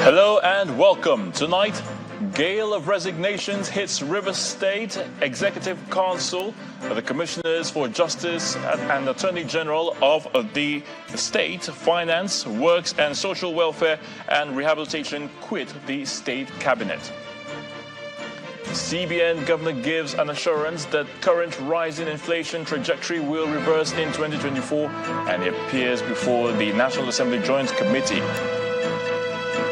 Hello and welcome. Tonight, gale of resignations hits Rivers State Executive Council. The Commissioners for Justice and Attorney General of the State, Finance, Works and Social Welfare and Rehabilitation quit the State Cabinet. CBN Governor gives an assurance that current rising inflation trajectory will reverse in 2024 and appears before the National Assembly Joint Committee.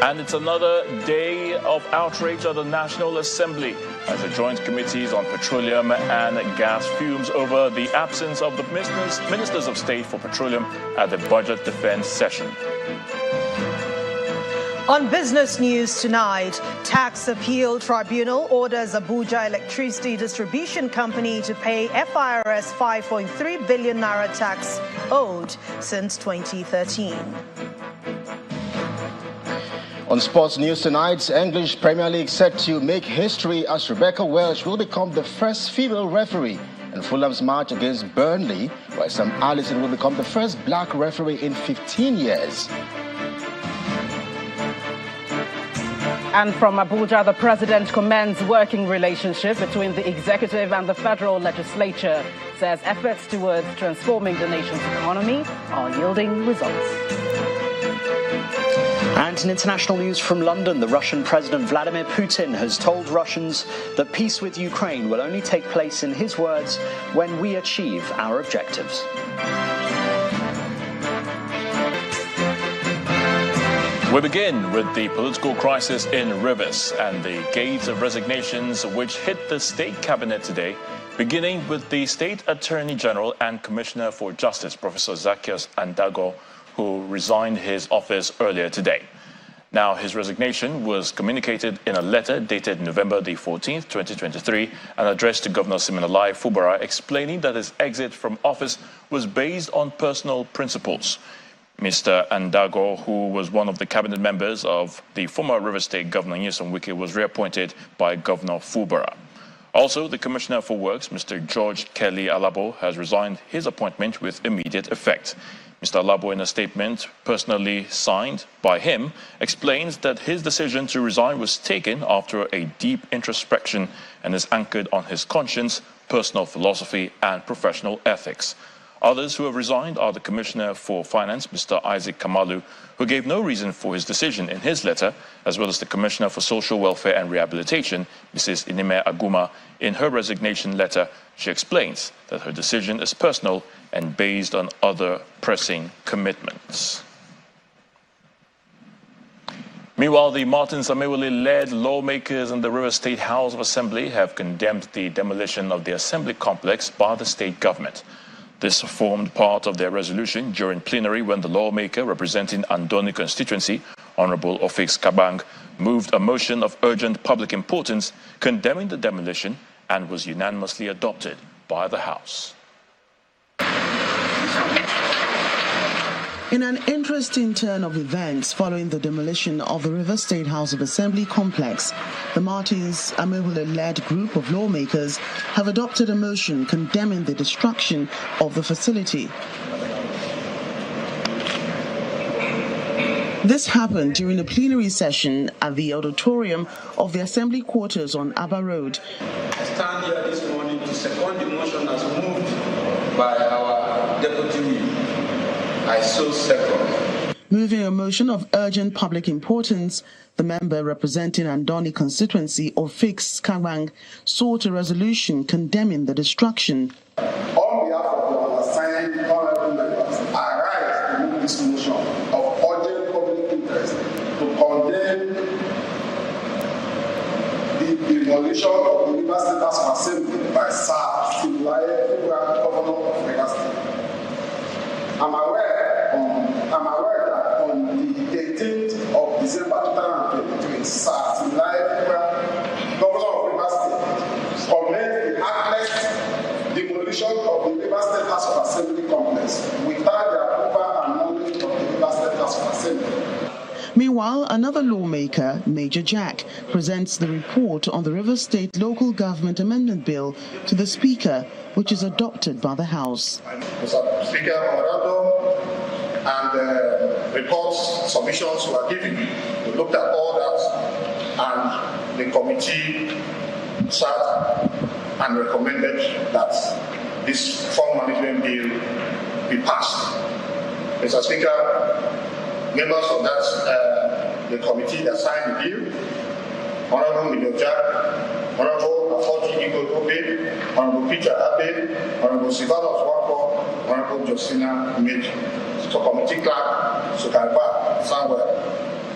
And it's another day of outrage at the National Assembly as the Joint Committees on Petroleum and Gas fumes over the absence of the Ministers of State for Petroleum at the Budget Defense session. On business news tonight, Tax Appeal Tribunal orders Abuja Electricity Distribution Company to pay FIRS 5.3 billion naira tax owed since 2013. On sports news tonight, English Premier League set to make history as Rebecca Welch will become the first female referee in Fulham's match against Burnley, while Sam Allison will become the first black referee in 15 years. And from Abuja, the president commends working relationship between the executive and the federal legislature, says efforts towards transforming the nation's economy are yielding results. And in international news from London, the Russian President Vladimir Putin has told Russians that peace with Ukraine will only take place, in his words, when we achieve our objectives. We begin with the political crisis in Rivers and the gate of resignations which hit the State Cabinet today, beginning with the State Attorney General and Commissioner for Justice, Professor Zaccheaus Andago, who resigned his office earlier today. Now, his resignation was communicated in a letter dated November the 14th, 2023, and addressed to Governor Siminalayi Fubara, explaining that his exit from office was based on personal principles. Mr. Andago, who was one of the cabinet members of the former Rivers State Governor Nyesom Wike, was reappointed by Governor Fubara. Also, the Commissioner for Works, Mr. George Kelly Alabo, has resigned his appointment with immediate effect. Mr. Alabo, in a statement personally signed by him, explains that his decision to resign was taken after a deep introspection and is anchored on his conscience, personal philosophy, and professional ethics. Others who have resigned are the Commissioner for Finance, Mr. Isaac Kamalu, who gave no reason for his decision in his letter, as well as the Commissioner for Social Welfare and Rehabilitation, Mrs. Inime Aguma. In her resignation letter, she explains that her decision is personal and based on other pressing commitments. Meanwhile, the Martin Samewole-led lawmakers in the Rivers State House of Assembly have condemned the demolition of the Assembly complex by the state government. This formed part of their resolution during plenary when the lawmaker representing Andoni constituency, Honorable Ofix Kabang, moved a motion of urgent public importance condemning the demolition and was unanimously adopted by the House. In an interesting turn of events following the demolition of the Rivers State House of Assembly complex, the Martins Amewole-led group of lawmakers have adopted a motion condemning the destruction of the facility. This happened during a plenary session at the auditorium of the Assembly quarters on Abba Road. I stand here this morning to second the motion as moved by our Deputy Whip. I so second. Moving a motion of urgent public importance, the member representing Andoni constituency, Ofix Kabang, sought a resolution condemning the destruction. On behalf of the undersigned honorable members, I rise to move this motion of urgent public interest to condemn the demolition of the Rivers State House of Assembly by Sir Siminalayi Fubara, Governor of Rivers State. I'm aware that on the 18th of December 2023, Sir Siminalayi Fubara, Governor of Rivers State, commenced the actless demolition of the Rivers State House of Assembly complex without the approval and knowledge of the Rivers State House of Assembly. Meanwhile, another lawmaker, Major Jack, presents the report on the Rivers State Local Government Amendment Bill to the Speaker, which is adopted by the House. Mr. Speaker, Honorable and reports, submissions were given. We looked at all that, and the committee sat and recommended that this fund management bill be passed. Mr. Speaker, members of the committee that signed the bill, Honorable Midoja, Honorable Afoji Igbo, Honorable Peter Abe, Honorable Sivanos Wako, Honorable Josina Meji. So committee clerk, Sukarba, somewhere,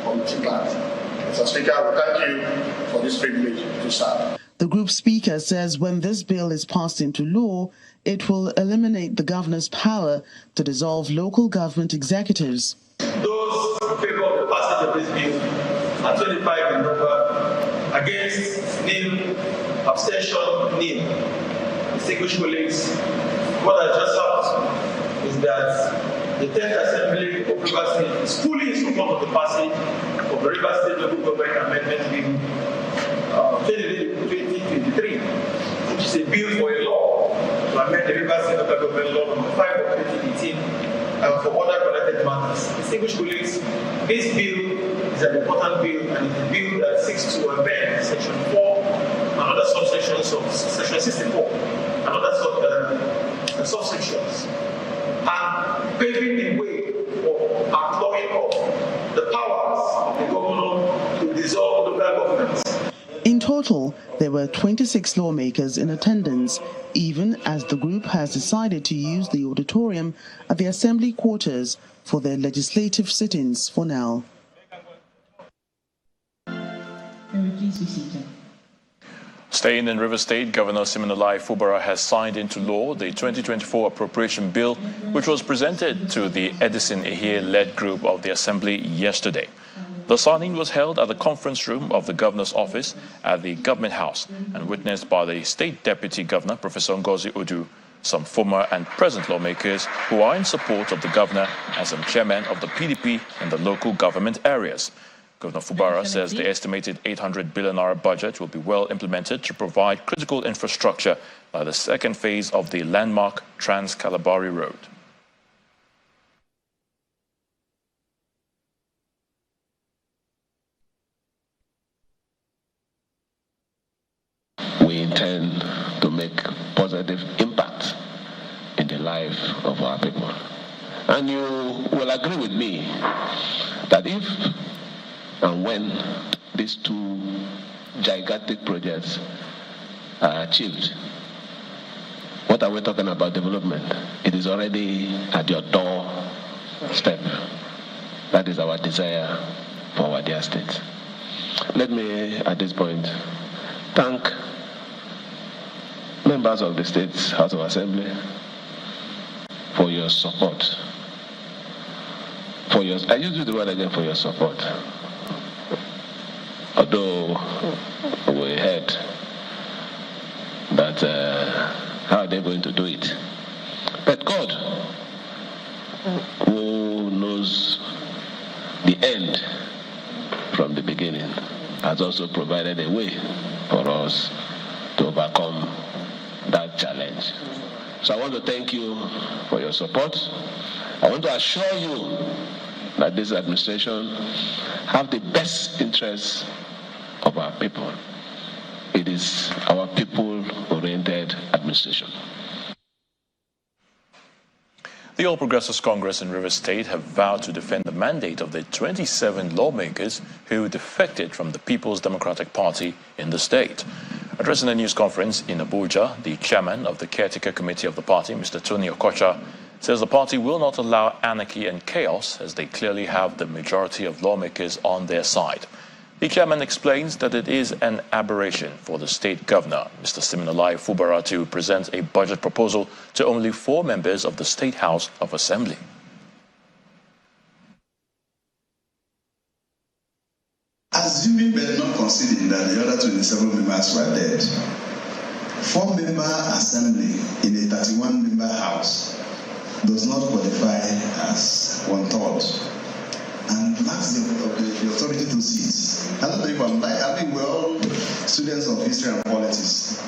committee clerk. Mr. Speaker, we thank you for this privilege to serve. The group speaker says when this bill is passed into law, it will eliminate the governor's power to dissolve local government executives. Those in favor of the passage of this bill are 25 in number, against nil, abstention nil. Distinguished colleagues, what has just happened is that the 10th Assembly of Rivers State is fully in support of the passage of the Rivers State Local Government Amendment Bill 2023, which is a bill for a law to amend the Rivers State Local Government Law No. 5 of 2018 and for other connected matters. Distinguished colleagues, this bill is an important bill, and it's a bill that seeks to amend Section 4 and other subsections of Section 64 and other subsections, and paving the way for outlawing of the powers of the governor to dissolve local governments. In total, there were 26 lawmakers in attendance, even as the group has decided to use the auditorium at the Assembly quarters for their legislative sit-ins for now. Please be seated. Staying in Rivers State, Governor Siminalayi Fubara has signed into law the 2024 appropriation bill, which was presented to the Edison Ehie-led group of the Assembly yesterday. The signing was held at the conference room of the Governor's office at the Government House and witnessed by the State Deputy Governor, Professor Ngozi Odu, some former and present lawmakers who are in support of the Governor, and some chairmen of the PDP in the local government areas. Governor Fubara says the estimated 800 billion naira budget will be well implemented to provide critical infrastructure by the second phase of the landmark Trans-Kalabari Road. We intend to make positive impact in the life of our people. And you will agree with me that if and when these two gigantic projects are achieved, what are we talking about development? It is already at your doorstep. That is our desire for our dear state. Let me, at this point, thank members of the State House of Assembly for your support. I use the word again, for your support. Although we heard that how are they going to do it? But God, who knows the end from the beginning, has also provided a way for us to overcome that challenge. So I want to thank you for your support. I want to assure you that this administration have the best interests of our people. It is our people-oriented administration. The All Progressives Congress in Rivers State have vowed to defend the mandate of the 27 lawmakers who defected from the People's Democratic Party in the state. Addressing a news conference in Abuja, the chairman of the caretaker committee of the party, Mr. Tony Okocha, says the party will not allow anarchy and chaos as they clearly have the majority of lawmakers on their side. The chairman explains that it is an aberration for the state governor, Mr. Siminalayi Fubara, to present a budget proposal to only 4 members of the State House of Assembly. Assuming we are not considering that the other 27 members were dead, 4-member assembly in a 31-member house does not qualify as 1/3 and lacks the authority to sit. I don't know if I'm right. I think we're all students of history and politics.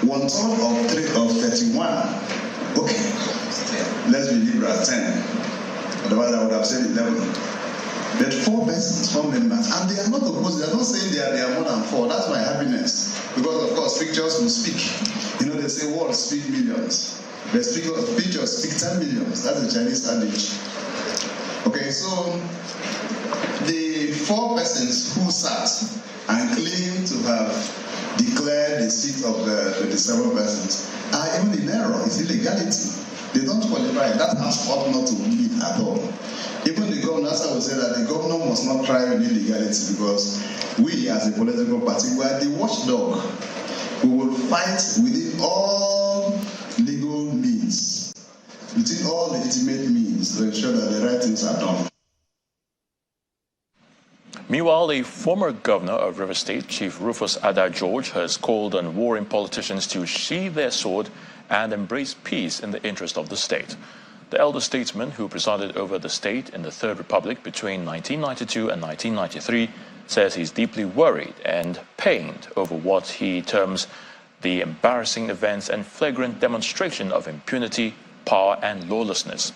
1/3 of 31. Okay, let's be liberal, 10. Otherwise, I would have said 11. But 4 persons, 4 members, and they are not opposed. They are not saying they are more than 4. That's my happiness. Because, of course, pictures will speak. You know, they say words speak millions. The pictures speak 10 millions. That's the Chinese adage. Okay, so the 4 persons who sat and claim to have declared the seat of the 27 persons are even in error. It's illegality. They don't qualify. That house ought not to meet at all. Even the governor, as I would say, that the governor must not try with illegality, because we as a political party, we are the watchdog. We will fight within all legal means, within all legitimate means, to ensure that the right things are done. Meanwhile, a former governor of River State, Chief Rufus Ada George, has called on warring politicians to sheathe their sword and embrace peace in the interest of the state. The elder statesman, who presided over the state in the Third Republic between 1992 and 1993, says he's deeply worried and pained over what he terms the embarrassing events and flagrant demonstration of impunity, power and lawlessness.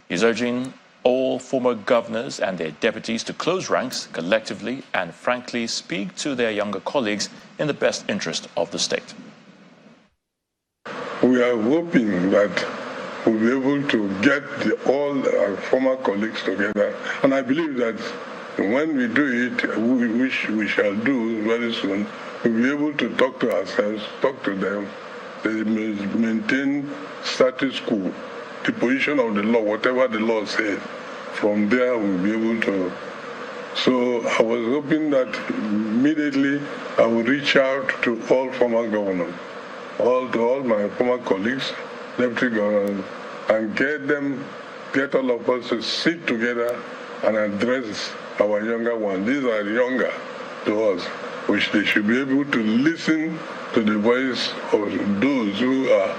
He's urging all former governors and their deputies to close ranks collectively and frankly speak to their younger colleagues in the best interest of the state. We are hoping that we'll be able to get all our former colleagues together. And I believe that when we do it, which we shall do very soon, we'll be able to talk to ourselves, talk to them. They maintain status quo, the position of the law, whatever the law says. From there, we'll be able to. So I was hoping that immediately I would reach out to all former governors, to all my former colleagues, deputy governors, and get all of us to sit together and address our younger ones. These are younger to us, which they should be able to listen to the voice of those who are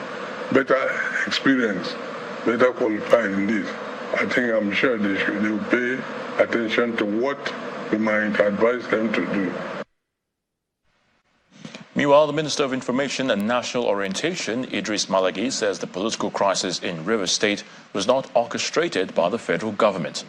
better experienced, better qualified in this. I'm sure they will pay attention to what we might advise them to do. Meanwhile, the Minister of Information and National Orientation, Idris Malagi, says the political crisis in River State was not orchestrated by the federal government.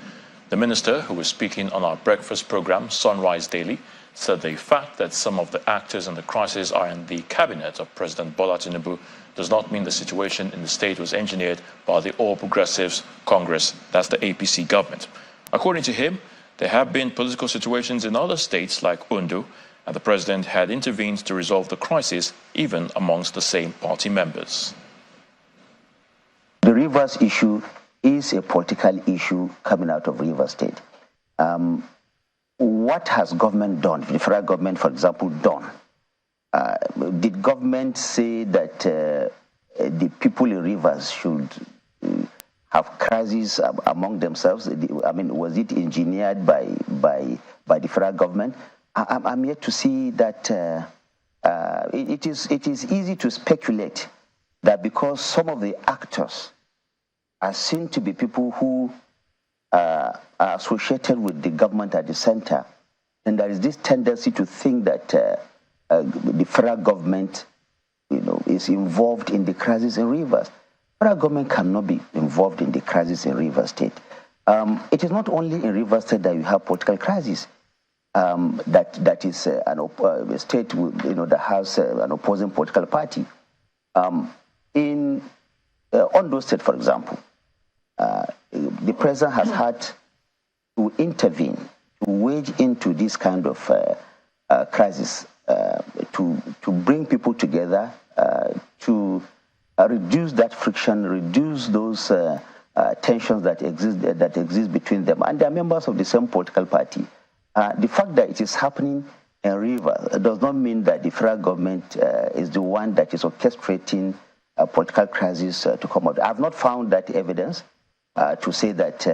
The minister, who was speaking on our breakfast program, Sunrise Daily, said the fact that some of the actors in the crisis are in the cabinet of President Bola Tinubu does not mean the situation in the state was engineered by the All Progressives Congress, that's the APC government. According to him, there have been political situations in other states like Ondo, and the president had intervened to resolve the crisis even amongst the same party members. The Rivers issue is a political issue coming out of River State. What has government done, the federal government, for example, done? Did government say that the people in Rivers should have crises among themselves? Was it engineered by the federal government? I'm yet to see that. It is easy to speculate that because some of the actors are seen to be people who are associated with the government at the center, and there is this tendency to think that the federal government, is involved in the crisis in Rivers. Federal government cannot be involved in the crisis in River State. It is not only in River State that you have political crisis. That is a state that has an opposing political party. In Ondo State, for example, the president has had to intervene, to wage into this kind of crisis, to bring people together, to reduce that friction, reduce those tensions that exist between them, and they are members of the same political party. The fact that it is happening in River does not mean that the federal government is the one that is orchestrating a political crisis to come out. I have not found that evidence to say that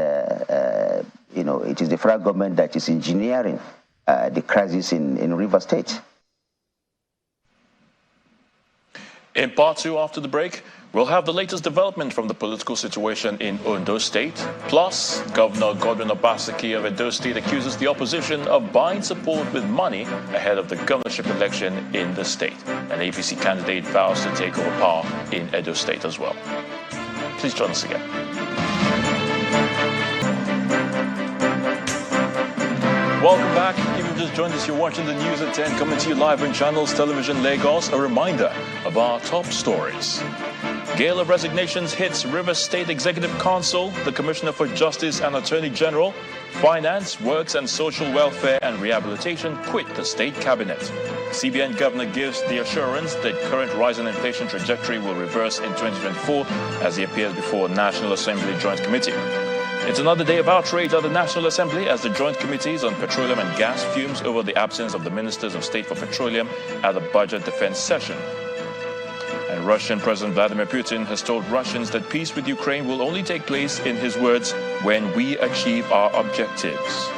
it is the federal government that is engineering the crisis in River State. In part 2 after the break, we'll have the latest development from the political situation in Ondo State. Plus, Governor Godwin Obaseki of Edo State accuses the opposition of buying support with money ahead of the governorship election in the state. An APC candidate vows to take over power in Edo State as well. Please join us again. Welcome back. If you've just joined us, you're watching the news at 10, coming to you live on Channels Television Lagos. A reminder of our top stories. Gale of resignations hits Rivers State Executive Council, the Commissioner for Justice and Attorney General. Finance, Works and Social Welfare and Rehabilitation quit the state cabinet. CBN Governor gives the assurance that current rising inflation trajectory will reverse in 2024 as he appears before National Assembly Joint Committee. It's another day of outrage at the National Assembly as the Joint Committees on Petroleum and Gas fumes over the absence of the Ministers of State for Petroleum at the Budget Defense session. And Russian President Vladimir Putin has told Russians that peace with Ukraine will only take place, in his words, when we achieve our objectives.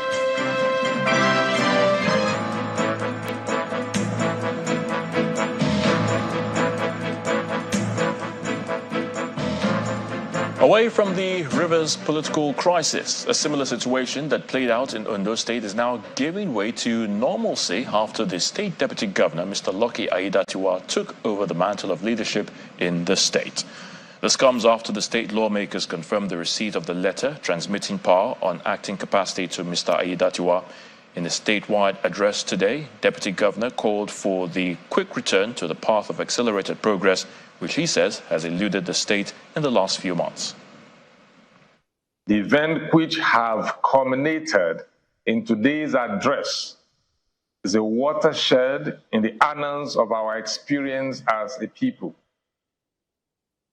Away from the Rivers political crisis, a similar situation that played out in Ondo State is now giving way to normalcy after the state deputy governor, Mr. Lucky Aiyedatiwa, took over the mantle of leadership in the state. This comes after the state lawmakers confirmed the receipt of the letter transmitting power on acting capacity to Mr. Aiyedatiwa. In a statewide address today, Deputy Governor called for the quick return to the path of accelerated progress, which he says has eluded the state in the last few months. The event which have culminated in today's address is a watershed in the annals of our experience as a people.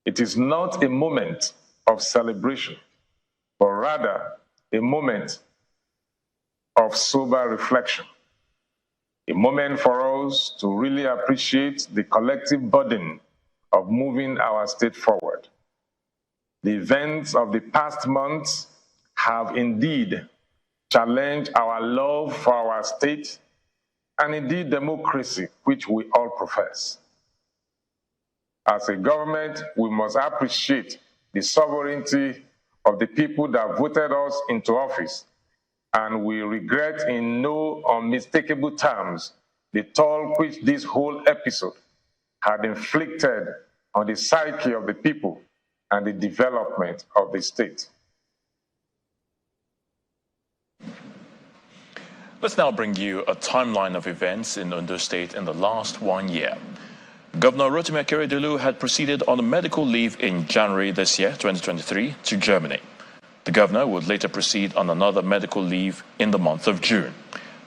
It is not a moment of celebration, but rather a moment of sober reflection, a moment for us to really appreciate the collective burden of moving our state forward. The events of the past months have indeed challenged our love for our state and indeed democracy, which we all profess. As a government, we must appreciate the sovereignty of the people that voted us into office, and we regret in no unmistakable terms the toll which this whole episode had inflicted on the psyche of the people and the development of the state. Let's now bring you a timeline of events in Ondo State in the last 1 year. Governor Rotimi Akeredolu had proceeded on a medical leave in January this year, 2023, to Germany. The governor would later proceed on another medical leave in the month of June.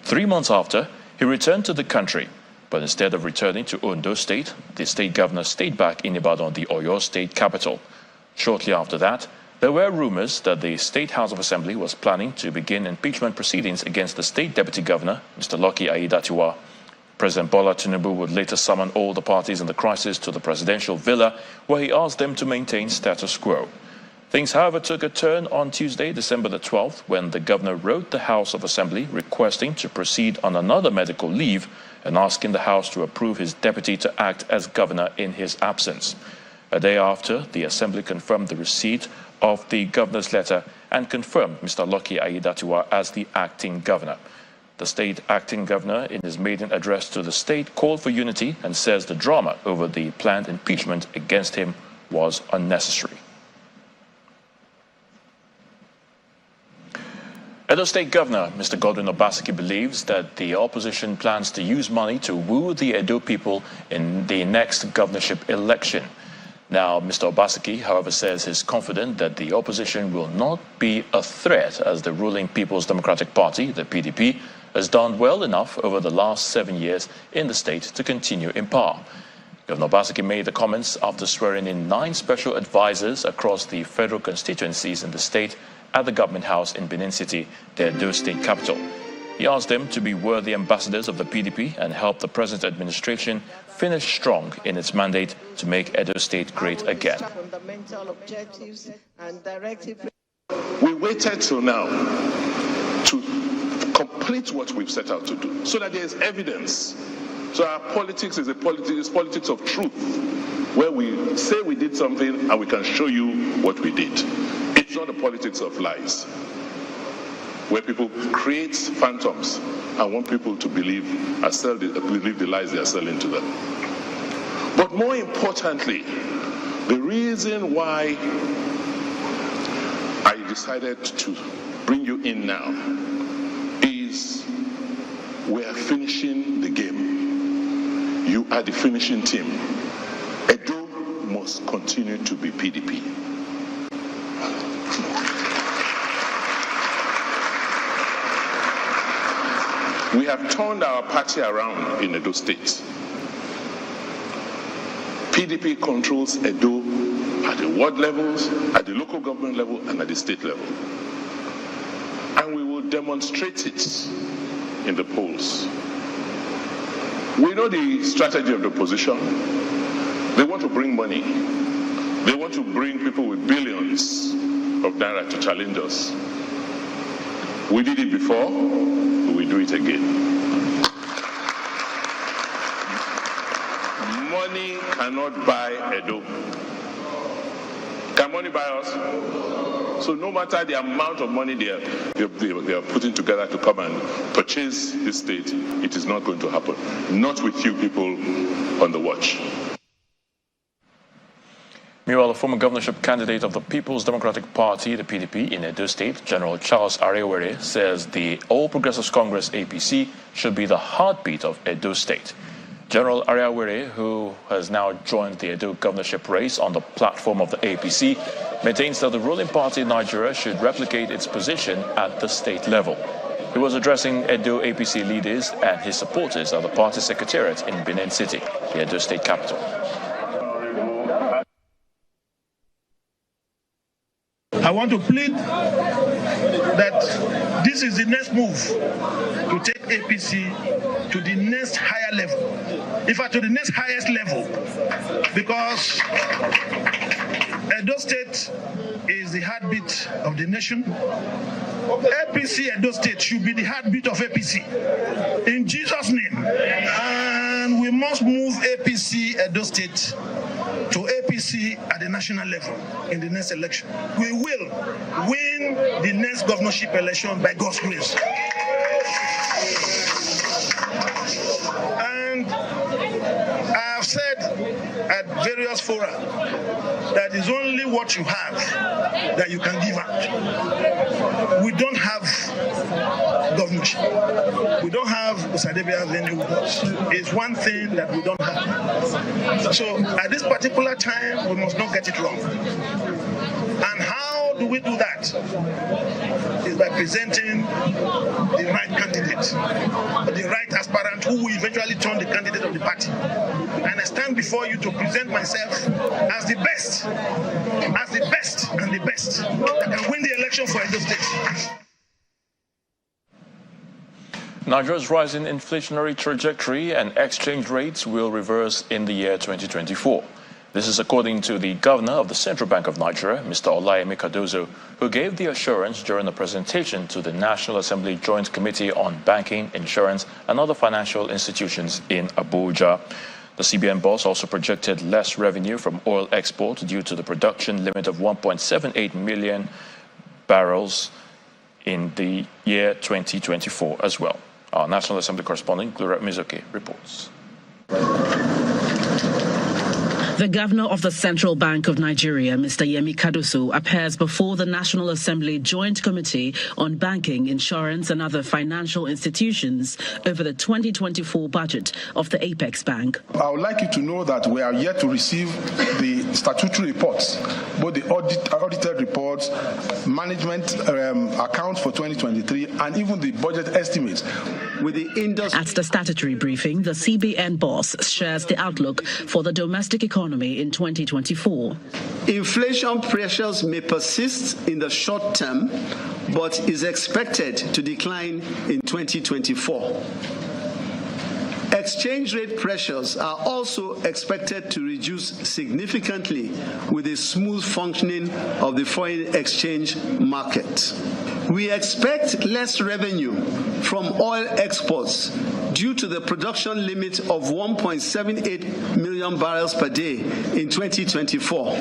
3 months after, he returned to the country. But instead of returning to Ondo State, the state governor stayed back in Ibadan, the Oyo State capital. Shortly after that, there were rumors that the State House of Assembly was planning to begin impeachment proceedings against the state deputy governor, Mr. Lucky Aiyedatiwa. President Bola Tinubu would later summon all the parties in the crisis to the presidential villa, where he asked them to maintain status quo. Things, however, took a turn on Tuesday, December the 12th, when the governor wrote the House of Assembly requesting to proceed on another medical leave and asking the House to approve his deputy to act as governor in his absence. A day after, the Assembly confirmed the receipt of the governor's letter and confirmed Mr. Lucky Aiyedatiwa as the acting governor. The state acting governor, in his maiden address to the state, called for unity and says the drama over the planned impeachment against him was unnecessary. Edo State Governor Mr. Godwin Obaseki believes that the opposition plans to use money to woo the Edo people in the next governorship election. Now, Mr. Obaseki, however, says he's confident that the opposition will not be a threat as the ruling People's Democratic Party, the PDP, has done well enough over the last 7 years in the state to continue in power. Governor Obaseki made the comments after swearing in 9 special advisors across the federal constituencies in the state at the Government House in Benin City, the Edo State capital. He asked them to be worthy ambassadors of the PDP and help the present administration finish strong in its mandate to make Edo State great again. We waited till now to complete what we've set out to do, so that there is evidence. So our politics is politics of truth, where we say we did something and we can show you what we did. It's not the politics of lies, where people create phantoms and want people to believe the lies they are selling to them. But more importantly, the reason why I decided to bring you in now is are the finishing team. Edo must continue to be PDP. We have turned our party around in Edo State. PDP controls Edo at the ward levels, at the local government level, and at the state level. And we will demonstrate it in the polls. We know the strategy of the opposition. They want to bring money. They want to bring people with billions of naira to challenge us. We did it before, we will do it again. Money cannot buy Edo. Can money buy us? So no matter the amount of money they are putting together to come and purchase this state, it is not going to happen. Not with you people on the watch. Meanwhile, the former governorship candidate of the People's Democratic Party, the PDP, in Edo State, General Charles Arewere, says the All Progressives Congress APC should be the heartbeat of Edo State. General Arewere, who has now joined the Edo governorship race on the platform of the APC, maintains that the ruling party in Nigeria should replicate its position at the state level. He was addressing Edo APC leaders and his supporters at the party secretariat in Benin City, the Edo State capital. I want to plead that this is the next move to take APC to the next higher level, in fact to the next highest level, because Edo State is the heartbeat of the nation. APC Edo State should be the heartbeat of APC, in Jesus' name. And we must move APC Edo State to APC at the national level in the next election. We will win the next governorship election by God's grace. And I have said at various fora that it's only what you have that you can give out. We don't have governorship. We don't have Usadebe venue with us. It's one thing that we don't have. So at this particular time, we must not get it wrong. And how do we do that? Is by presenting the right candidate, the right aspirant who will eventually turn the candidate of the party. And I stand before you to present myself as the best and the best that can win the election for Edo State. Nigeria's rising inflationary trajectory and exchange rates will reverse in the year 2024. This is according to the governor of the Central Bank of Nigeria, Mr. Olayemi Cardozo, who gave the assurance during a presentation to the National Assembly Joint Committee on Banking, Insurance and Other Financial Institutions in Abuja. The CBN boss also projected less revenue from oil export due to the production limit of 1.78 million barrels in the year 2024 as well. Our National Assembly correspondent, Gloria Mizoke, reports. The governor of the Central Bank of Nigeria, Mr. Yemi Cardozo, appears before the National Assembly Joint Committee on Banking, Insurance and Other Financial Institutions over the 2024 budget of the Apex Bank. I would like you to know that we are yet to receive the statutory reports, both the audited reports, management accounts for 2023, and even the budget estimates. With the At the statutory briefing, the CBN boss shares the outlook for the domestic economy in 2024. Inflation pressures may persist in the short term, but is expected to decline in 2024. Exchange rate pressures are also expected to reduce significantly with a smooth functioning of the foreign exchange market. We expect less revenue from oil exports due to the production limit of 1.78 million barrels per day in 2024,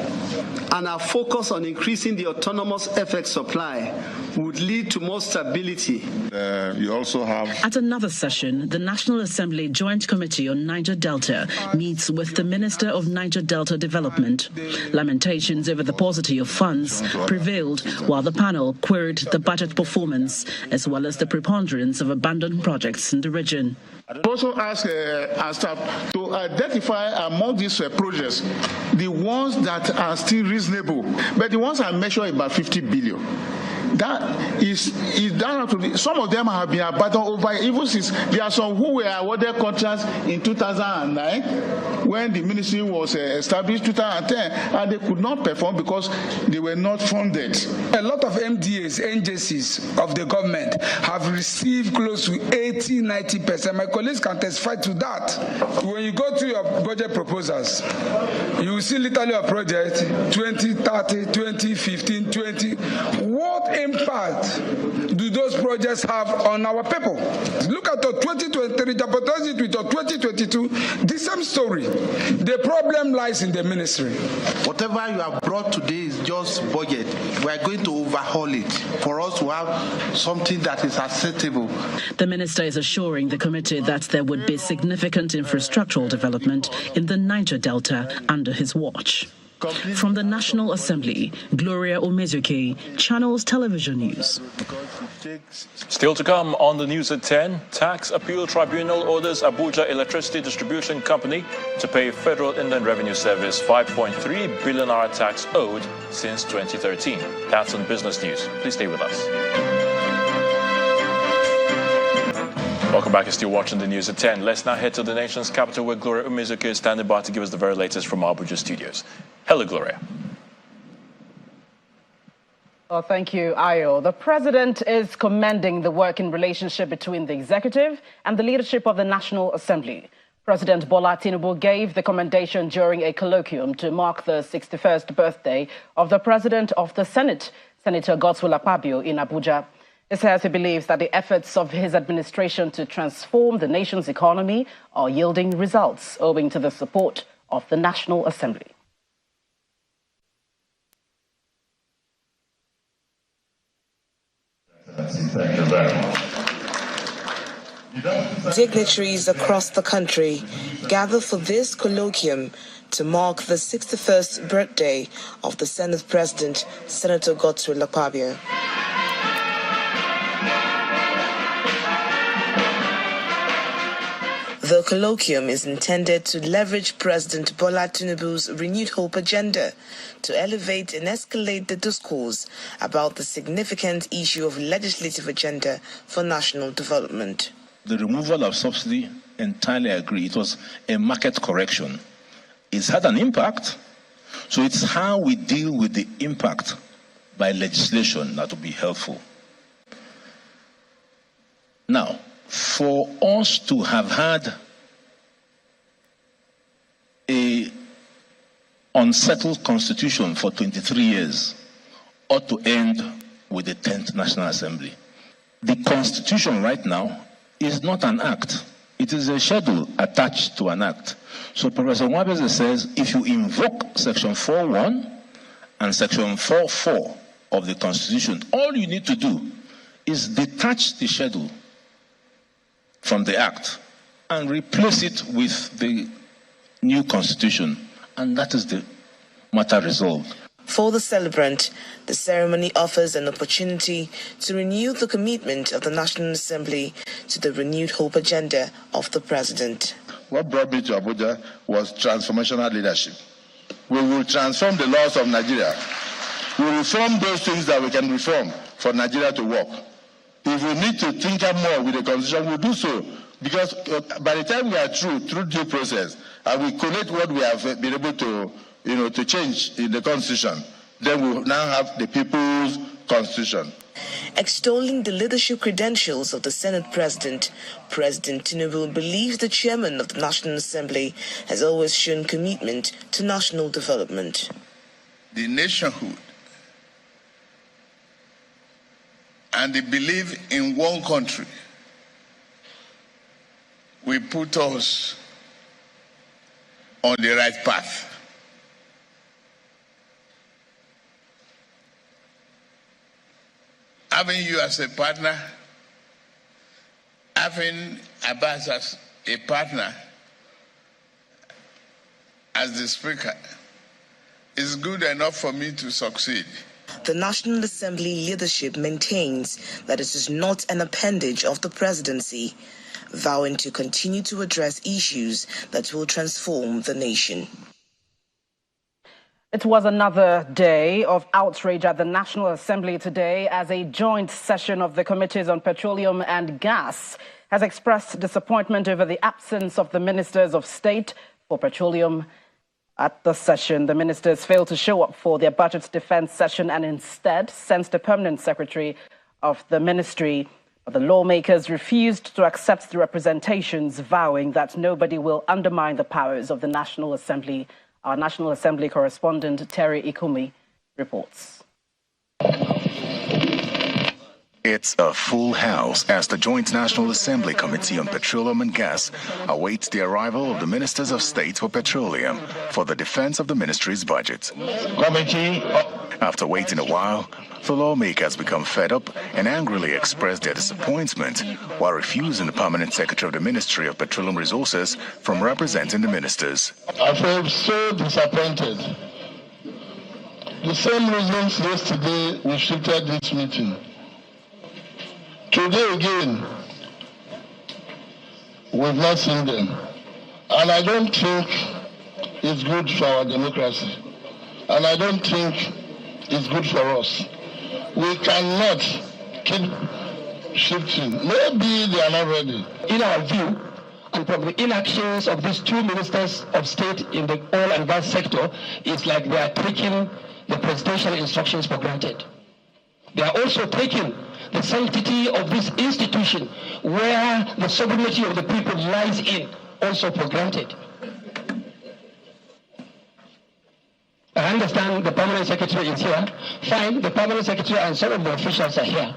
and our focus on increasing the autonomous FX supply would lead to more stability. You also have... At another session, the National Assembly Joint Committee on Niger Delta meets with the Minister of Niger Delta Development. Lamentations over the paucity of funds prevailed while the panel queried the budget performance as well as the preponderance of abandoned projects in the region. I also ask our staff to identify among these projects the ones that are still reasonable, but the ones I measure about 50 billion. That is down to some of them have been abandoned over, even since there are some who were awarded contracts in 2009 when the ministry was established 2010, and they could not perform because they were not funded. A lot of MDAs, NJCs of the government have received close to 80-90%. My colleagues can testify to that. When you go to your budget proposals, you will see literally a project 2030, 2015, 20. What impact do those projects have on our people? Look at the 2023, jeopardize it with the 2022, the same story. The problem lies in the ministry. Whatever you have brought today is just budget. We are going to overhaul it for us to have something that is acceptable. The minister is assuring the committee that there would be significant infrastructural development in the Niger Delta under his watch. From the National Assembly, Gloria Omezuke, Channels Television News. Still to come on the news at 10, Tax Appeal Tribunal orders Abuja Electricity Distribution Company to pay Federal Inland Revenue Service 5.3 billion naira tax owed since 2013. That's on Business News. Please stay with us. Welcome back. You're still watching the news at 10. Let's now head to the nation's capital where Gloria Umezuke is standing by to give us the very latest from our Abuja studios. Hello, Gloria. Well, thank you, Ayo. The president is commending the working relationship between the executive and the leadership of the National Assembly. President Bola Tinubu gave the commendation during a colloquium to mark the 61st birthday of the president of the Senate, Senator Godswill Akpabio, in Abuja. He says he believes that the efforts of his administration to transform the nation's economy are yielding results owing to the support of the National Assembly. Thank you very much. Dignitaries across the country gather for this colloquium to mark the 61st birthday of the Senate President, Senator Godswill Akpabio. The colloquium is intended to leverage President Bola Tinubu's renewed hope agenda to elevate and escalate the discourse about the significant issue of legislative agenda for national development. The removal of subsidy, entirely agree. It was a market correction. It's had an impact, so it's how we deal with the impact by legislation that will be helpful. Now, for us to have had a unsettled constitution for 23 years ought to end with the 10th National Assembly. The constitution right now is not an act. It is a schedule attached to an act. So Professor Mwabeze says if you invoke Section 4.1 and Section 4.4 of the Constitution, all you need to do is detach the schedule from the act and replace it with the new constitution, and that is the matter resolved. For the celebrant, the ceremony offers an opportunity to renew the commitment of the National Assembly to the renewed hope agenda of the president. What brought me to Abuja was transformational leadership. We will transform the laws of Nigeria. We will reform those things that we can reform for Nigeria to work. If we need to tinker more with the constitution, we'll do so. Because by the time we are through due process, and we collate what we have been able to, to change in the constitution, then we will now have the people's constitution. Extolling the leadership credentials of the Senate President, President Tinubu believes the chairman of the National Assembly has always shown commitment to national development. The nationhood and the belief in one country will put us on the right path. having you as a partner, having Abbas as a partner, as the Speaker, is good enough for me to succeed. The National Assembly leadership maintains that it is not an appendage of the presidency, vowing to continue to address issues that will transform the nation. It was another day of outrage at the National Assembly today as a joint session of the Committees on Petroleum and Gas has expressed disappointment over the absence of the Ministers of State for Petroleum. At the session, the ministers failed to show up for their budget defense session and instead sent the permanent secretary of the ministry. But the lawmakers refused to accept the representations, vowing that nobody will undermine the powers of the National Assembly. Our National Assembly correspondent, Terry Ikumi, reports. It's a full house as the Joint National Assembly Committee on Petroleum and Gas awaits the arrival of the Ministers of State for Petroleum for the defense of the ministry's budget. After waiting a while, the lawmakers become fed up and angrily express their disappointment while refusing the permanent secretary of the Ministry of Petroleum Resources from representing the ministers. I felt so disappointed. The same reasons yesterday we shifted this meeting. Today again, we've not seen them. And I don't think it's good for our democracy. And I don't think it's good for us. We cannot keep shifting. Maybe they are not ready. In our view, and from the inactions of these two ministers of state in the oil and gas sector, it's like they are taking the presidential instructions for granted. They are also taking the sanctity of this institution, where the sovereignty of the people lies in, also for granted. I understand the permanent secretary is here. Fine, the permanent secretary and some of the officials are here.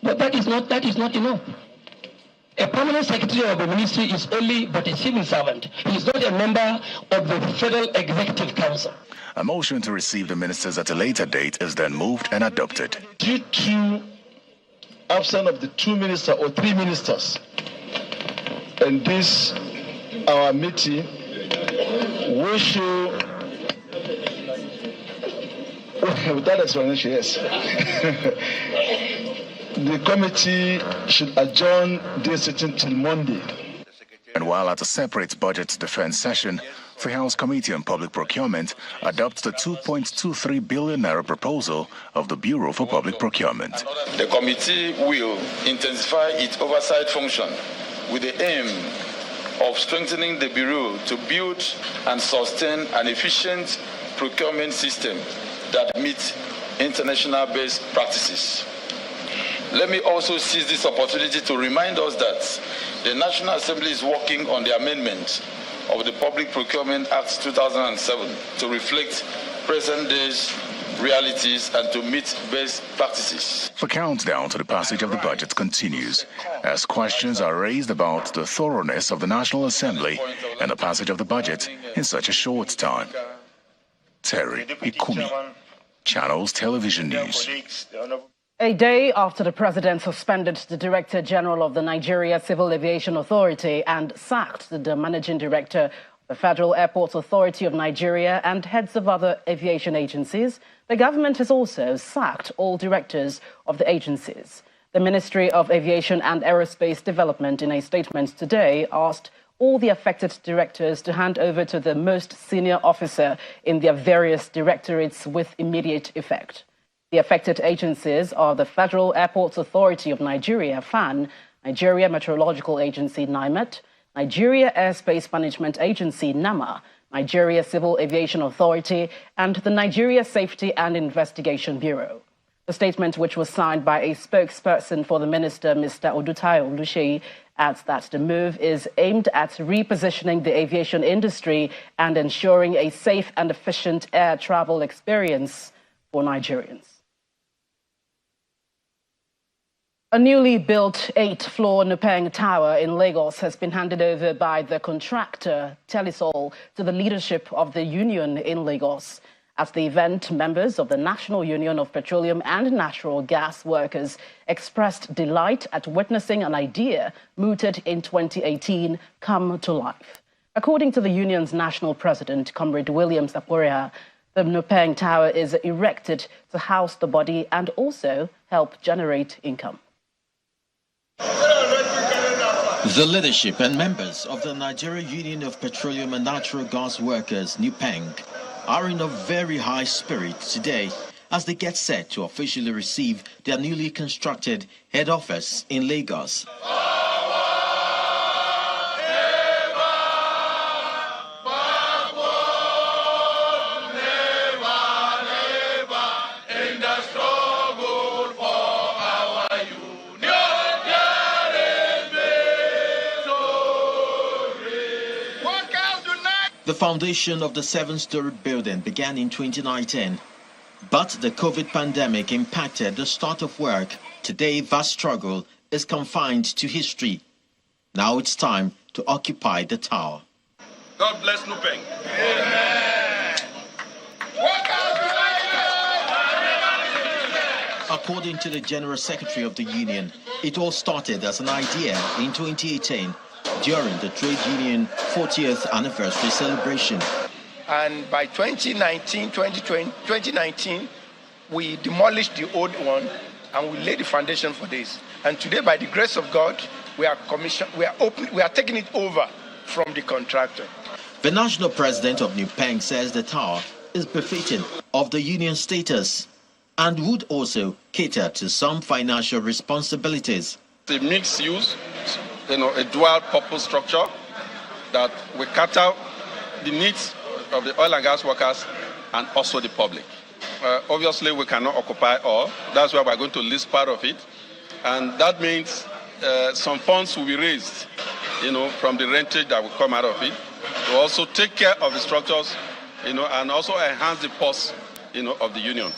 But that is not enough. A permanent secretary of the ministry is only but a civil servant. He is not a member of the Federal Executive Council. A motion to receive the ministers at a later date is then moved and adopted. Due to absence of the two ministers or three ministers in this our meeting, we should, with that explanation, yes, the committee should adjourn this sitting till Monday. And while at a separate budget defense session, the House Committee on Public Procurement adopts the 2.23 billion naira proposal of the Bureau for Public Procurement. The committee will intensify its oversight function with the aim of strengthening the Bureau to build and sustain an efficient procurement system that meets international best practices. Let me also seize this opportunity to remind us that the National Assembly is working on the amendment of the Public Procurement Act 2007 to reflect present day's realities and to meet best practices. The countdown to the passage of the budget continues as questions are raised about the thoroughness of the National Assembly and the passage of the budget in such a short time. Terry Ikumi, Channels Television News. A day after the president suspended the Director General of the Nigeria Civil Aviation Authority and sacked the managing director of the Federal Airports Authority of Nigeria and heads of other aviation agencies, the government has also sacked all directors of the agencies. The Ministry of Aviation and Aerospace Development, in a statement today, asked all the affected directors to hand over to the most senior officer in their various directorates with immediate effect. The affected agencies are the Federal Airports Authority of Nigeria, FAN, Nigeria Meteorological Agency, NIMET, Nigeria Airspace Management Agency, NAMA, Nigeria Civil Aviation Authority, and the Nigeria Safety and Investigation Bureau. The statement, which was signed by a spokesperson for the minister, Mr. Odutayo Oluseyi, adds that the move is aimed at repositioning the aviation industry and ensuring a safe and efficient air travel experience for Nigerians. A newly built 8-floor NUPENG tower in Lagos has been handed over by the contractor, Telisol, to the leadership of the union in Lagos. At the event, members of the National Union of Petroleum and Natural Gas Workers expressed delight at witnessing an idea mooted in 2018 come to life. According to the union's national president, Comrade Williams Aporia, the NUPENG Tower is erected to house the body and also help generate income. The leadership and members of the Nigeria Union of Petroleum and Natural Gas Workers, NUPENG, are in a very high spirit today as they get set to officially receive their newly constructed head office in Lagos. The foundation of the 7-story building began in 2019, but the COVID pandemic impacted the start of work. Today, that struggle is confined to history. Now it's time to occupy the tower. God bless NUPENG. Amen. According to the General Secretary of the Union, it all started as an idea in 2018 during the trade union 40th anniversary celebration. And by 2019, we demolished the old one and we laid the foundation for this. And today, by the grace of God, we are taking it over from the contractor. The national president of NUPENG says the tower is befitting of the union status and would also cater to some financial responsibilities. The mixed use, a dual purpose structure that will cater the needs of the oil and gas workers and also the public. Obviously, we cannot occupy all. That's why we're going to list part of it. And that means some funds will be raised, from the rentage that will come out of it, to also take care of the structures, and also enhance the pulse, of the union.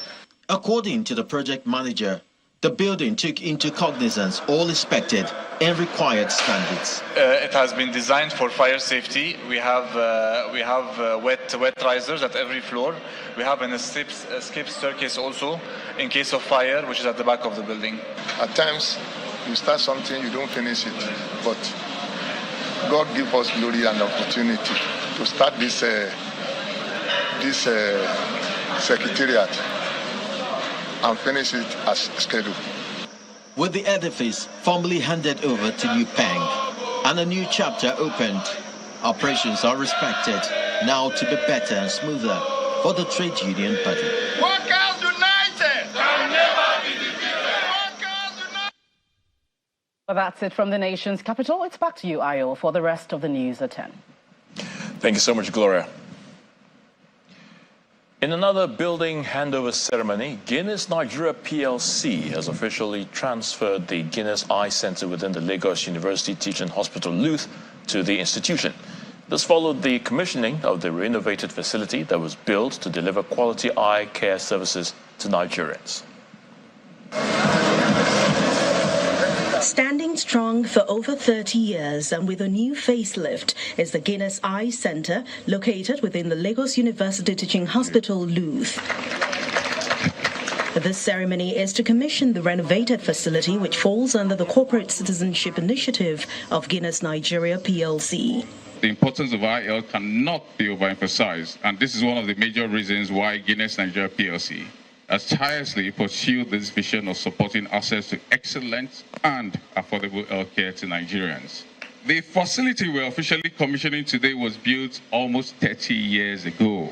According to the project manager, the building took into cognizance all expected and required standards. It has been designed for fire safety. We have wet risers at every floor. We have an escape staircase also in case of fire, which is at the back of the building. At times, you start something, you don't finish it, but God give us glory and opportunity to start this secretariat and finish it as scheduled. With the edifice formally handed over to NUPENG and a new chapter opened, operations are expected now to be better and smoother for the trade union body. Workers united can never be defeated. Well, that's it from the nation's capital. It's back to you, Ayo, for the rest of the news at 10. Thank you so much, Gloria. In another building handover ceremony, Guinness Nigeria PLC has officially transferred the Guinness Eye Center within the Lagos University Teaching Hospital, Luth, to the institution. This followed the commissioning of the renovated facility that was built to deliver quality eye care services to Nigerians. Standing strong for over 30 years and with a new facelift is the Guinness Eye Center, located within the Lagos University Teaching Hospital, Luth. This ceremony is to commission the renovated facility, which falls under the Corporate Citizenship Initiative of Guinness Nigeria PLC. The importance of eye health cannot be overemphasized, and this is one of the major reasons why Guinness Nigeria PLC has tirelessly pursued this vision of supporting access to excellent and affordable healthcare to Nigerians. The facility we're officially commissioning today was built almost 30 years ago.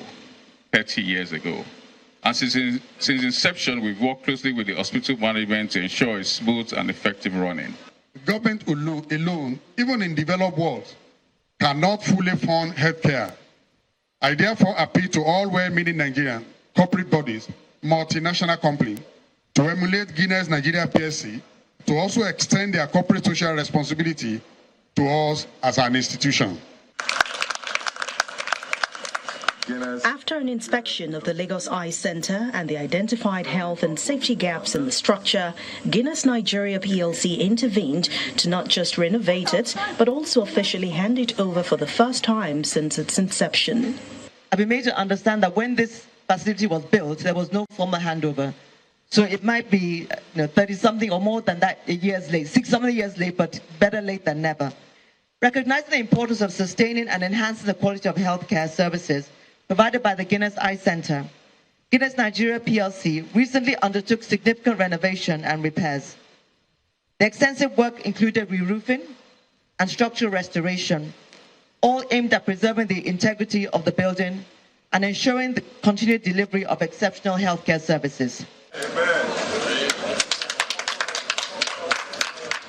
30 years ago. And since inception, we've worked closely with the hospital management to ensure a smooth and effective running. The government alone, even in developed worlds, cannot fully fund healthcare. I therefore appeal to all well-meaning Nigerian corporate bodies, multinational companies, to emulate Guinness Nigeria PLC, to also extend their corporate social responsibility to us as an institution. After an inspection of the Lagos Eye Center and the identified health and safety gaps in the structure, Guinness Nigeria PLC intervened to not just renovate it, but also officially hand it over for the first time since its inception. I've been made to understand that when this facility was built, there was no formal handover. So it might be 30-something or more than that years late, 6-something years late, but better late than never. Recognizing the importance of sustaining and enhancing the quality of healthcare services provided by the Guinness Eye Center, Guinness Nigeria PLC recently undertook significant renovation and repairs. The extensive work included re-roofing and structural restoration, all aimed at preserving the integrity of the building and ensuring the continued delivery of exceptional healthcare services.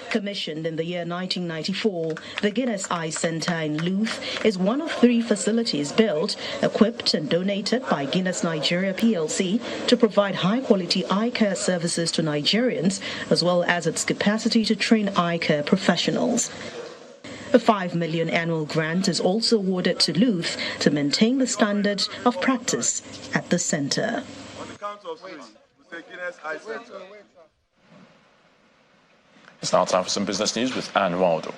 Commissioned in the year 1994, the Guinness Eye Center in Louth is one of 3 facilities built, equipped and donated by Guinness Nigeria PLC to provide high-quality eye care services to Nigerians, as well as its capacity to train eye care professionals. A $5 million annual grant is also awarded to Louth to maintain the standard of practice at the center. On the count of 3, we say Guinness Eye Center. It's now time for some business news with Anne Waldo.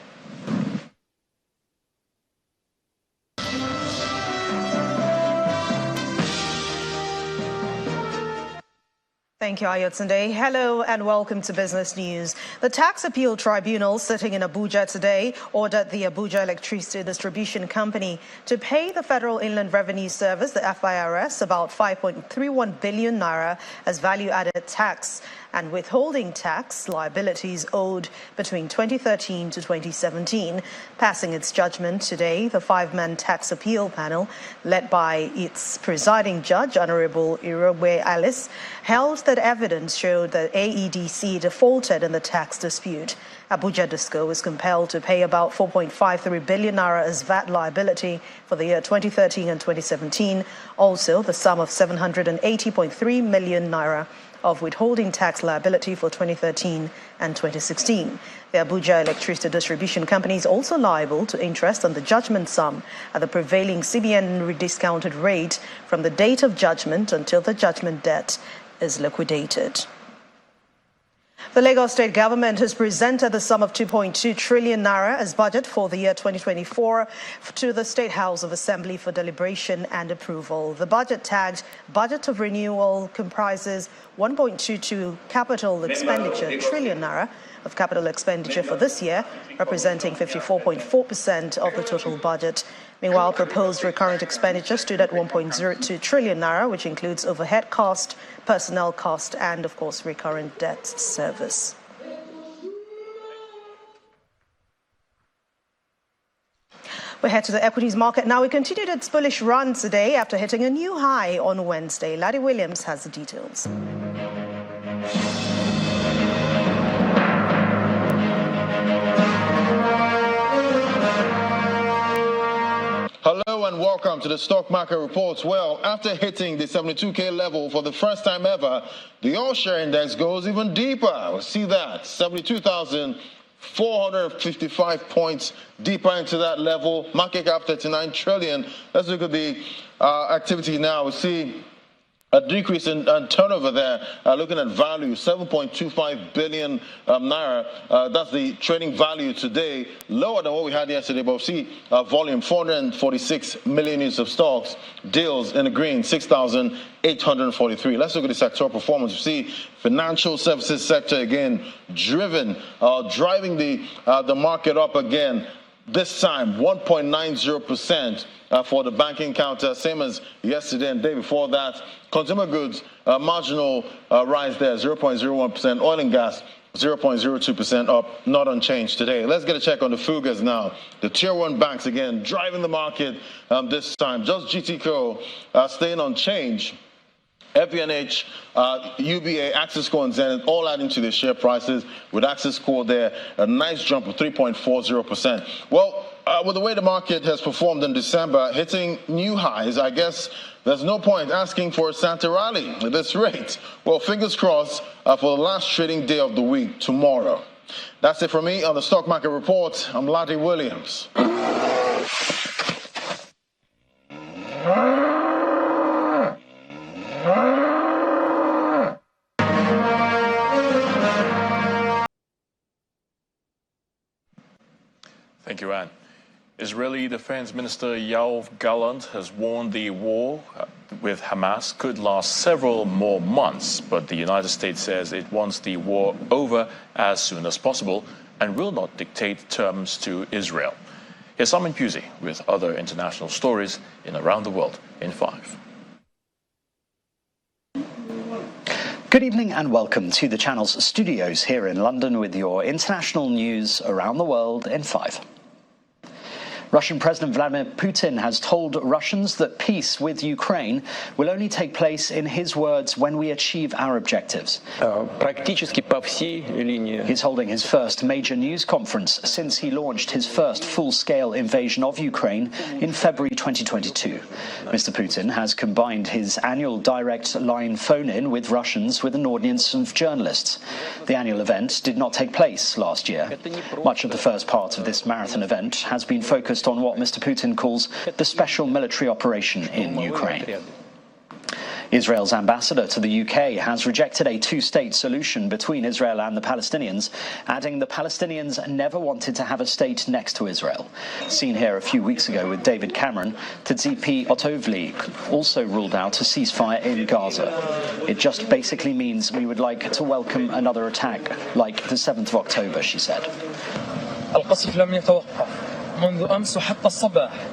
Thank you, Ayotunde. Hello and welcome to Business News. The Tax Appeal Tribunal sitting in Abuja today ordered the Abuja Electricity Distribution Company to pay the Federal Inland Revenue Service, the FIRS, about 5.31 billion naira as value-added tax and withholding tax liabilities owed between 2013 to 2017. Passing its judgment today, the 5-man tax appeal panel, led by its presiding judge, Honorable Irogbe Alice, held that evidence showed that AEDC defaulted in the tax dispute. Abuja Disco was compelled to pay about 4.53 billion naira as VAT liability for the year 2013 and 2017. Also, the sum of 780.3 million naira of withholding tax liability for 2013 and 2016. The Abuja Electricity Distribution Company is also liable to interest on the judgment sum at the prevailing CBN rediscounted rate from the date of judgment until the judgment debt is liquidated. The Lagos State government has presented the sum of 2.2 trillion naira as budget for the year 2024 to the State House of Assembly for deliberation and approval. The budget, tagged Budget of Renewal, comprises 1.22 capital expenditure trillion naira of capital expenditure for this year, representing 54.4% of the total budget. Meanwhile, proposed recurrent expenditure stood at 1.02 trillion naira, which includes overhead cost, personnel cost, and, of course, recurrent debt service. We head to the equities market now. We continued its bullish run today after hitting a new high on Wednesday. Laddie Williams has the details. Hello and welcome to the stock market reports. Well, after hitting the 72K level for the first time ever, the all-share index goes even deeper. We'll see that, 72,455 points deeper into that level. Market cap 39 trillion. Let's look at the activity now. We see a decrease in turnover there, looking at value, 7.25 billion naira. That's the trading value today, lower than what we had yesterday, but we'll see volume, 446 million units of stocks, deals in the green, 6,843. Let's look at the sectoral performance. We see financial services sector again driving the market up again. This time, 1.90% for the banking counter, same as yesterday and the day before that. Consumer goods, marginal rise there, 0.01%. Oil and gas, 0.02% up, not unchanged today. Let's get a check on the Fugas now. The Tier 1 banks, again, driving the market this time. Just GTCO staying unchanged. FBNH, UBA, Axis Core, and Zenith all adding to their share prices, with Axis Core there, a nice jump of 3.40%. Well, with the way the market has performed in December, hitting new highs, I guess there's no point asking for a Santa rally at this rate. Well, fingers crossed for the last trading day of the week tomorrow. That's it from me on the Stock Market Report. I'm Laddie Williams. Thank you, Anne. Israeli Defense Minister Yoav Gallant has warned the war with Hamas could last several more months, but the United States says it wants the war over as soon as possible and will not dictate terms to Israel. Here's Simon Pusey with other international stories in Around the World in 5. Good evening and welcome to the channel's studios here in London with your international news around the world in 5. Russian President Vladimir Putin has told Russians that peace with Ukraine will only take place, in his words, when we achieve our objectives. He's holding his first major news conference since he launched his first full-scale invasion of Ukraine in February 2022. Mr. Putin has combined his annual direct line phone-in with Russians with an audience of journalists. The annual event did not take place last year. Much of the first part of this marathon event has been focused on what Mr. Putin calls the special military operation in Ukraine. Israel's ambassador to the UK has rejected a two-state solution between Israel and the Palestinians, adding the Palestinians never wanted to have a state next to Israel. Seen here a few weeks ago with David Cameron, Tsipi Otovli also ruled out a ceasefire in Gaza. It just basically means we would like to welcome another attack like the 7th of October, she said.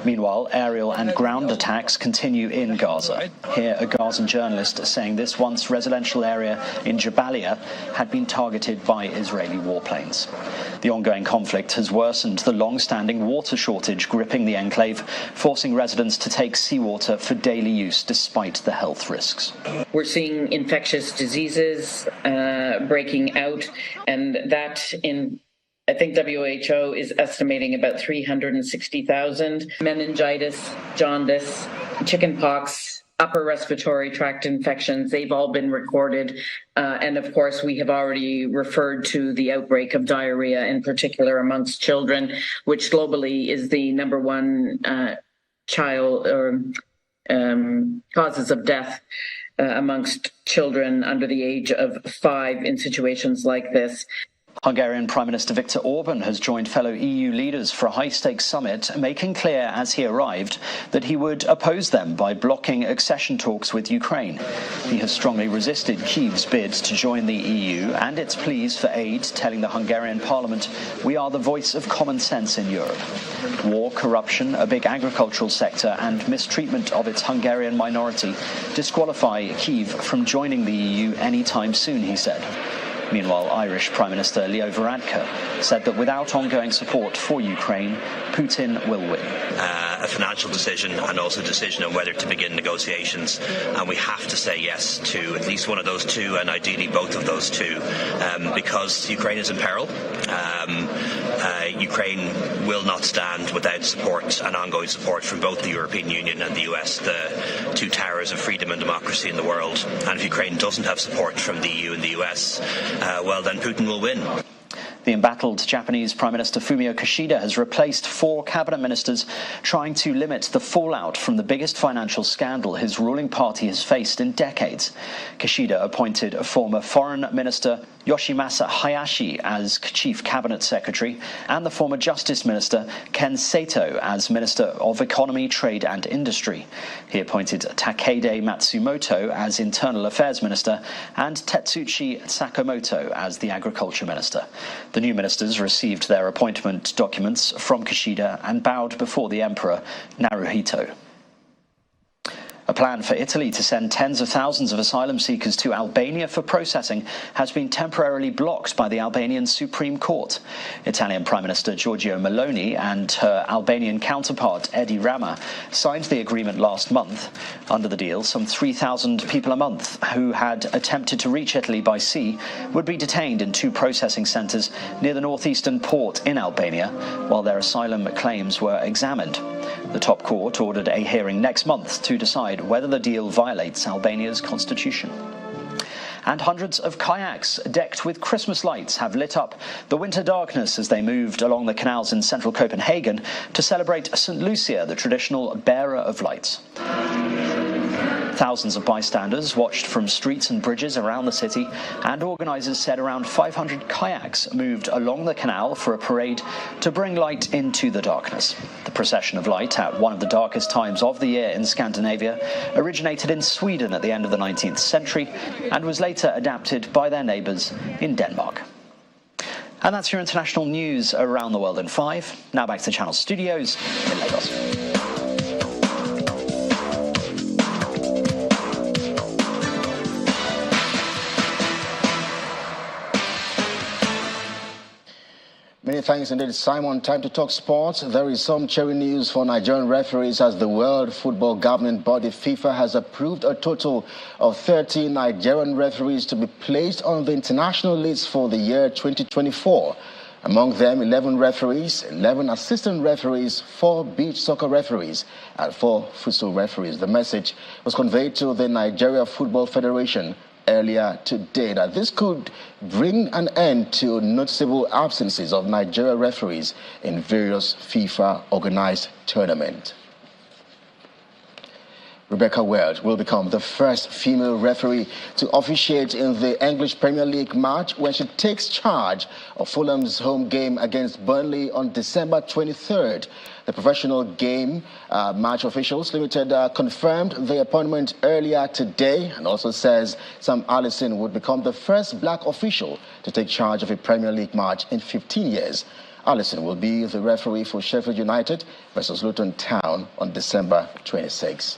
Meanwhile, aerial and ground attacks continue in Gaza. Here, a Gazan journalist saying this once residential area in Jabalia had been targeted by Israeli warplanes. The ongoing conflict has worsened the long-standing water shortage gripping the enclave, forcing residents to take seawater for daily use despite the health risks. We're seeing infectious diseases breaking out, and that I think WHO is estimating about 360,000. Meningitis, jaundice, chickenpox, upper respiratory tract infections, they've all been recorded. And of course, we have already referred to the outbreak of diarrhea, in particular amongst children, which globally is the number one child or causes of death amongst children under the age of 5 in situations like this. Hungarian Prime Minister Viktor Orban has joined fellow EU leaders for a high-stakes summit, making clear as he arrived that he would oppose them by blocking accession talks with Ukraine. He has strongly resisted Kyiv's bid to join the EU and its pleas for aid, telling the Hungarian parliament, "We are the voice of common sense in Europe." War, corruption, a big agricultural sector and mistreatment of its Hungarian minority disqualify Kyiv from joining the EU anytime soon, he said. Meanwhile, Irish Prime Minister Leo Varadkar said that without ongoing support for Ukraine, Putin will win. A financial decision and also a decision on whether to begin negotiations, and we have to say yes to at least one of those two, and ideally both of those two, because Ukraine is in peril. Ukraine will not stand without support and ongoing support from both the European Union and the US, the two towers of freedom and democracy in the world. And if Ukraine doesn't have support from the EU and the US, well, then Putin will win. The embattled Japanese Prime Minister Fumio Kishida has replaced 4 cabinet ministers, trying to limit the fallout from the biggest financial scandal his ruling party has faced in decades. Kishida appointed former Foreign Minister Yoshimasa Hayashi as Chief Cabinet Secretary and the former Justice Minister Ken Sato as Minister of Economy, Trade and Industry. He appointed Takede Matsumoto as Internal Affairs Minister and Tetsuchi Sakamoto as the Agriculture Minister. The new ministers received their appointment documents from Kishida and bowed before the Emperor Naruhito. A plan for Italy to send tens of thousands of asylum seekers to Albania for processing has been temporarily blocked by the Albanian Supreme Court. Italian Prime Minister Giorgia Meloni and her Albanian counterpart Edi Rama signed the agreement last month. Under the deal, some 3,000 people a month who had attempted to reach Italy by sea would be detained in 2 processing centres near the northeastern port in Albania, while their asylum claims were examined. The top court ordered a hearing next month to decide whether the deal violates Albania's constitution. And hundreds of kayaks decked with Christmas lights have lit up the winter darkness as they moved along the canals in central Copenhagen to celebrate St. Lucia, the traditional bearer of lights. Thousands of bystanders watched from streets and bridges around the city, and organisers said around 500 kayaks moved along the canal for a parade to bring light into the darkness. The procession of light, at one of the darkest times of the year in Scandinavia, originated in Sweden at the end of the 19th century and was later adapted by their neighbours in Denmark. And that's your international news around the world in 5. Now back to the Channel studios in Lagos. Many thanks indeed, Simon. Time to talk sports. There is some cheering news for Nigerian referees as the World Football Governing Body FIFA has approved a total of 13 Nigerian referees to be placed on the international list for the year 2024. Among them, 11 referees, 11 assistant referees, 4 beach soccer referees, and 4 futsal referees. The message was conveyed to the Nigeria Football Federation earlier today that this could bring an end to noticeable absences of Nigeria referees in various FIFA-organized tournaments. Rebecca Welch will become the first female referee to officiate in the English Premier League match when she takes charge of Fulham's home game against Burnley on December 23rd. The professional game match officials limited confirmed the appointment earlier today and also says Sam Allison would become the first black official to take charge of a Premier League match in 15 years. Allison will be the referee for Sheffield United versus Luton Town on December 26th.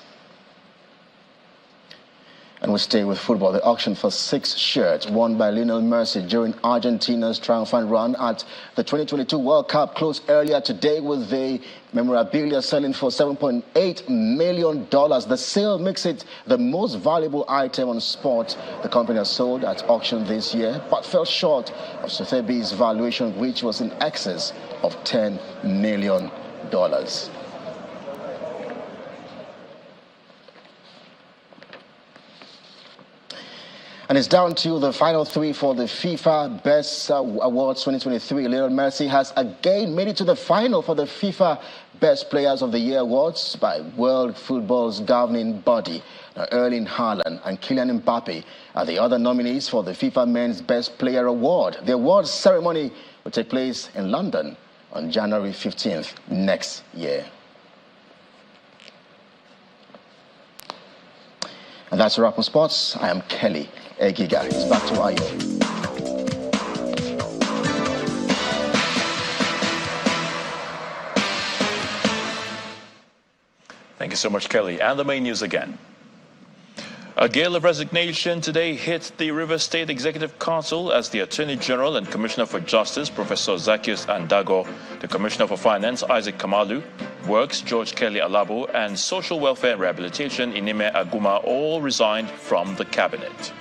And we stay with football. The auction for 6 shirts won by Lionel Messi during Argentina's triumphant run at the 2022 World Cup closed earlier today with the memorabilia selling for $7.8 million. The sale makes it the most valuable item on sport the company has sold at auction this year, but fell short of Sotheby's valuation, which was in excess of $10 million. And it's down to the final 3 for the FIFA Best Awards 2023. Lionel Messi has again made it to the final for the FIFA Best Players of the Year Awards by World Football's governing body. Now, Erling Haaland and Kylian Mbappe are the other nominees for the FIFA Men's Best Player Award. The awards ceremony will take place in London on January 15th next year. And that's a wrap on sports. I am Kelly Egiga. It's back to Ayo. Thank you so much, Kelly. And the main news again. A gale of resignation today hit the Rivers State Executive Council as the Attorney General and Commissioner for Justice, Professor Zacchaeus Andago, the Commissioner for Finance, Isaac Kamalu, Works, George Kelly Alabo, and Social Welfare and Rehabilitation, Inime Aguma, all resigned from the cabinet.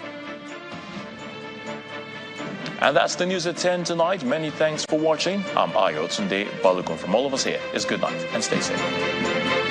And that's the news at 10 tonight. Many thanks for watching. I'm Ayo Tunde Balogun. From all of us here, is good night and stay safe.